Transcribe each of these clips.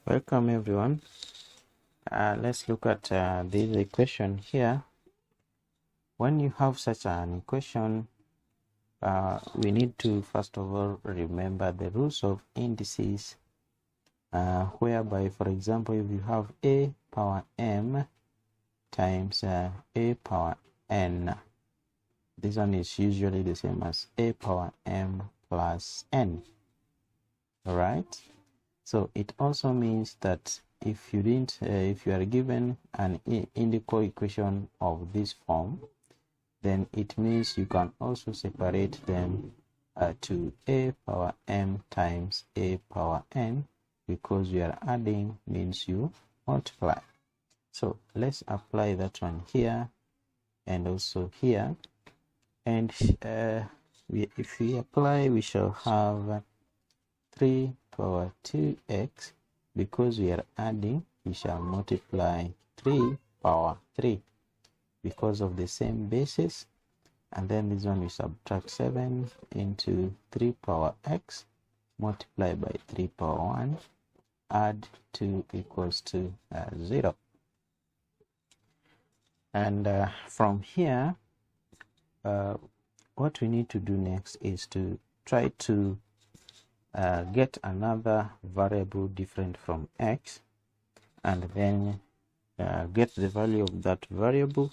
Welcome everyone. Let's look at this equation here. When you have such an equation, we need to first of all remember the rules of indices, whereby, for example, if you have a power m times a power n, this one is usually the same as a power m plus n. All right. So it also means that if you are given an indical equation of this form, then it means you can also separate them to a power m times a power n, because you are adding means you multiply. So let's apply that one here and also here. And if we apply, we shall have 3 power 2x. Because we are adding, we shall multiply 3 power 3 because of the same basis. And then this one we subtract 7 into 3 power x, multiply by 3 power 1, add 2 equals to 0. And from here, what we need to do next is to try to get another variable different from x, and then get the value of that variable.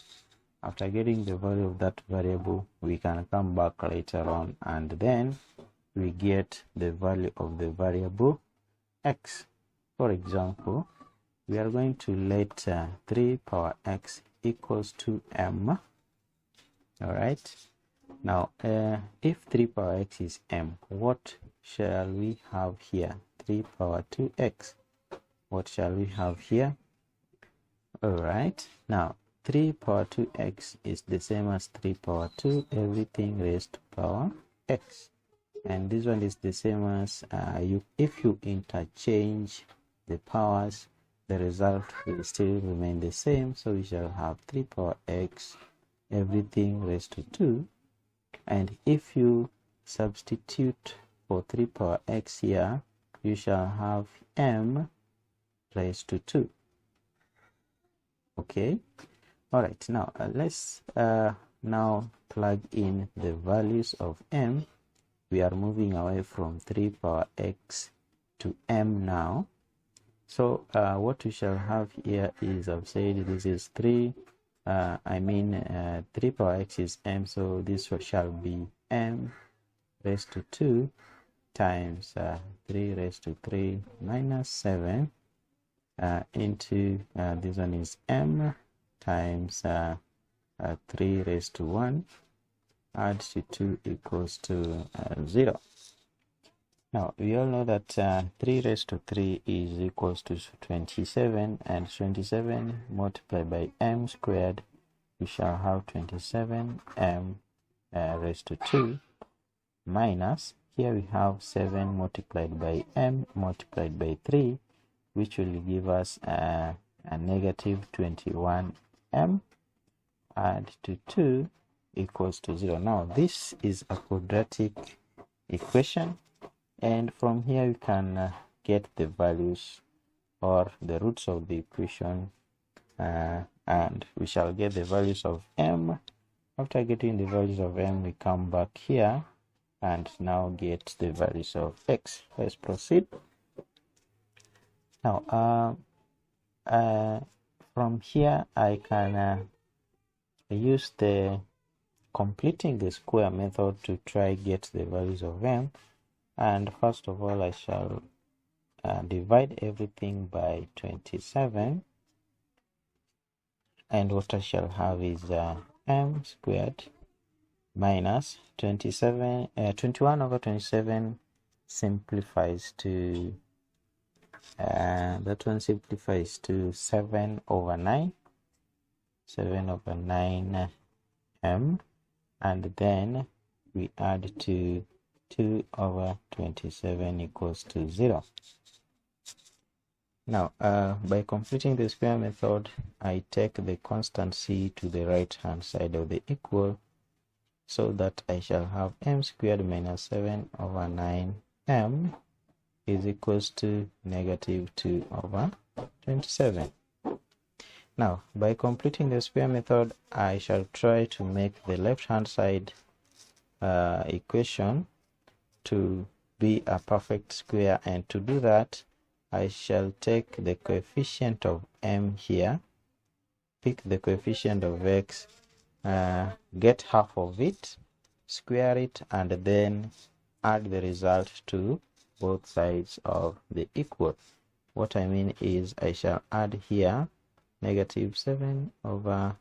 After getting the value of that variable, we can come back later on and then we get the value of the variable x. For example, we are going to let 3 power x equals to m. All right. Now, if 3 power x is m, what shall we have here? 3 power 2x. What shall we have here? All right. Now, 3 power 2x is the same as 3 power 2, everything raised to power x. And this one is the same as if you interchange the powers, the result will still remain the same. So we shall have 3 power x, everything raised to 2. And if you substitute for 3 power x here, you shall have m raised to 2. Okay. All right. Now let's now plug in the values of m. We are moving away from 3 power x to m now. So what we shall have here is, I've said this is 3 power x is m, so this shall be m raised to 2 times 3 raised to 3 minus 7 into this one is m times 3 raised to 1, add to 2 equals to 0. Now we all know that 3 raised to 3 is equals to 27, and 27 multiplied by m squared, we shall have 27m raised to 2 minus, here we have 7 multiplied by m multiplied by 3, which will give us a negative 21m, add to 2 equals to 0. Now this is a quadratic equation, and from here you can get the values or the roots of the equation, and we shall get the values of m. After getting the values of m, we come back here and now get the values of x. Let's proceed. Now from here I can use the completing the square method to try get the values of m. And first of all, I shall divide everything by 27, and what I shall have is m squared minus 21 over 27 simplifies to that one simplifies to 7 over 9 m, and then we add to 2 over 27 equals to 0. Now by completing the square method, I take the constant c to the right hand side of the equal, so that I shall have m squared minus 7 over 9m is equals to negative 2 over 27. Now, by completing the square method, I shall try to make the left-hand side equation to be a perfect square, and to do that, I shall take the coefficient of m here, pick the coefficient of x, get half of it, square it, and then add the result to both sides of the equal. What I mean is I shall add here negative 7 over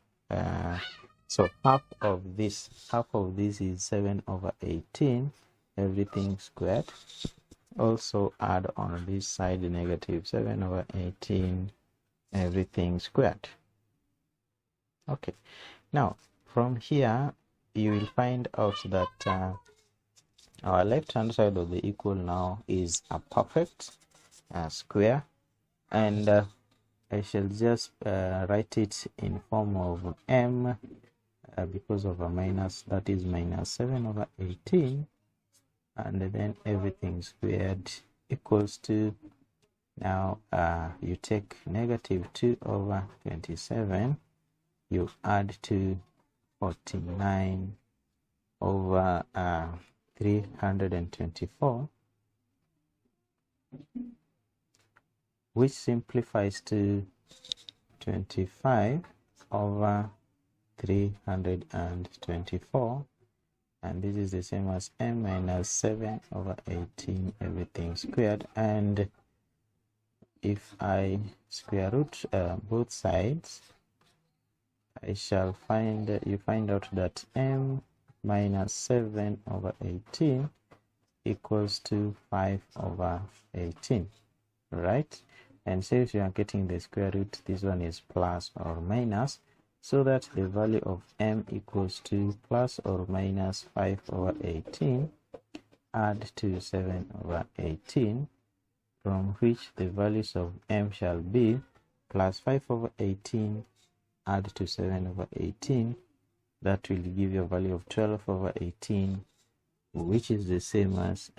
so half of this is 7 over 18, everything squared. Also add on this side negative 7 over 18, everything squared. Okay, now from here you will find out that our left hand side of the equal now is a perfect square, and I shall just write it in form of m because of a minus, that is minus 7 over 18, and then everything squared equals to, now you take negative 2 over 27, you add to 49 over 324, which simplifies to 25 over 324, and this is the same as m minus 7 over 18, everything squared. And if I square root both sides, I shall find out that m minus 7 over 18 equals to 5 over 18, right? And since you are getting the square root, this one is plus or minus, so that the value of m equals to plus or minus 5 over 18, add to 7 over 18, from which the values of m shall be plus 5 over 18, add to 7 over 18, that will give you a value of 12 over 18, which is the same as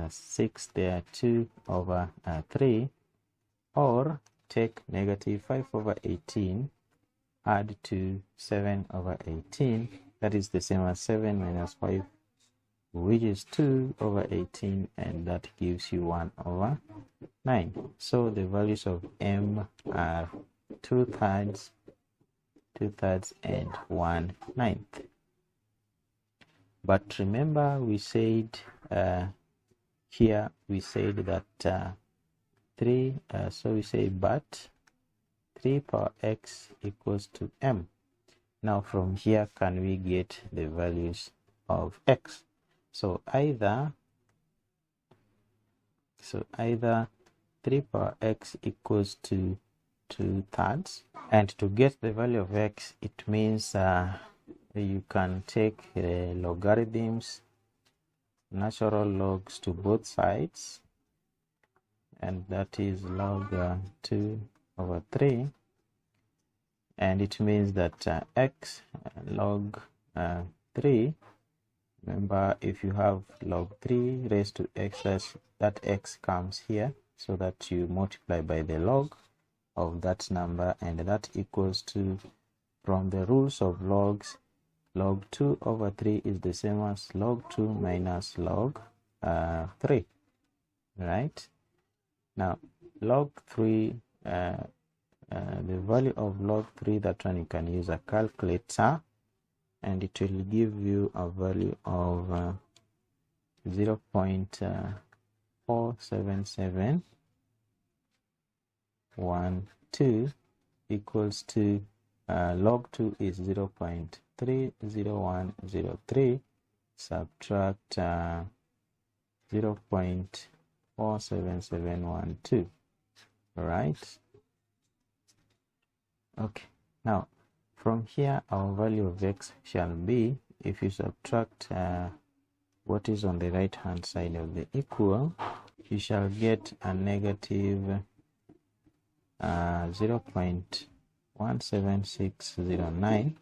6 there, 2 over 3, or take negative 5 over 18, add to 7 over 18, that is the same as 7 minus 5, which is 2 over 18, and that gives you 1 over 9. So the values of m are 2/3, 2/3, and 1/9. But remember, we said here we said that 3, so we say but 3 power x equals to m. Now from here, can we get the values of x? So either 3 power x equals to 2/3, and to get the value of x, it means you can take logarithms, natural logs to both sides, and that is log 2 over 3, and it means that x log 3, remember, if you have log 3 raised to x, that x comes here, so that you multiply by the log of that number, and that equals to, from the rules of logs, log 2 over 3 is the same as log 2 minus log 3, right? Now log 3, the value of log 3, that one you can use a calculator, and it will give you a value of 0.47712 equals to log 2 is 0.30103, subtract 0.47712, right? Okay, now from here our value of x shall be, if you subtract what is on the right hand side of the equal, you shall get a negative 0.17609,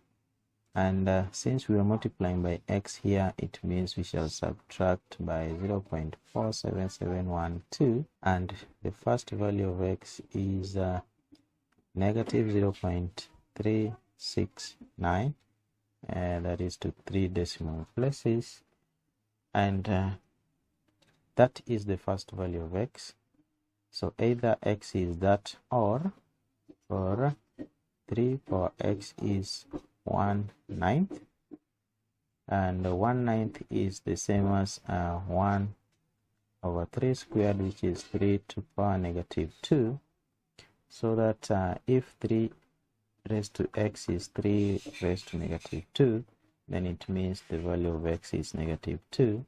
and since we are multiplying by x here, it means we shall subtract by 0.47712, and the first value of x is negative 0.369, that is to 3 decimal places, and that is the first value of x. So either x is that, or 3 for x is 1/9, and 1/9 is the same as 1/3 squared, which is 3 to the power negative 2. So that if 3 raised to x is 3 raised to negative 2, then it means the value of x is negative 2.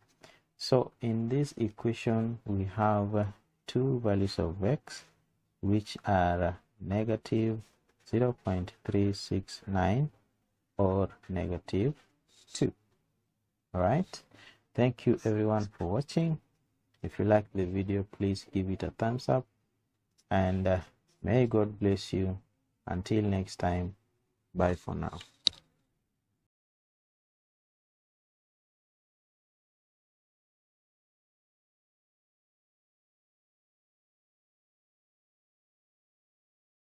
So in this equation we have two values of x, which are negative 0.369 or negative 2. All right, thank you everyone for watching. If you like the video, please give it a thumbs up, and may God bless you. Until next time, bye for now.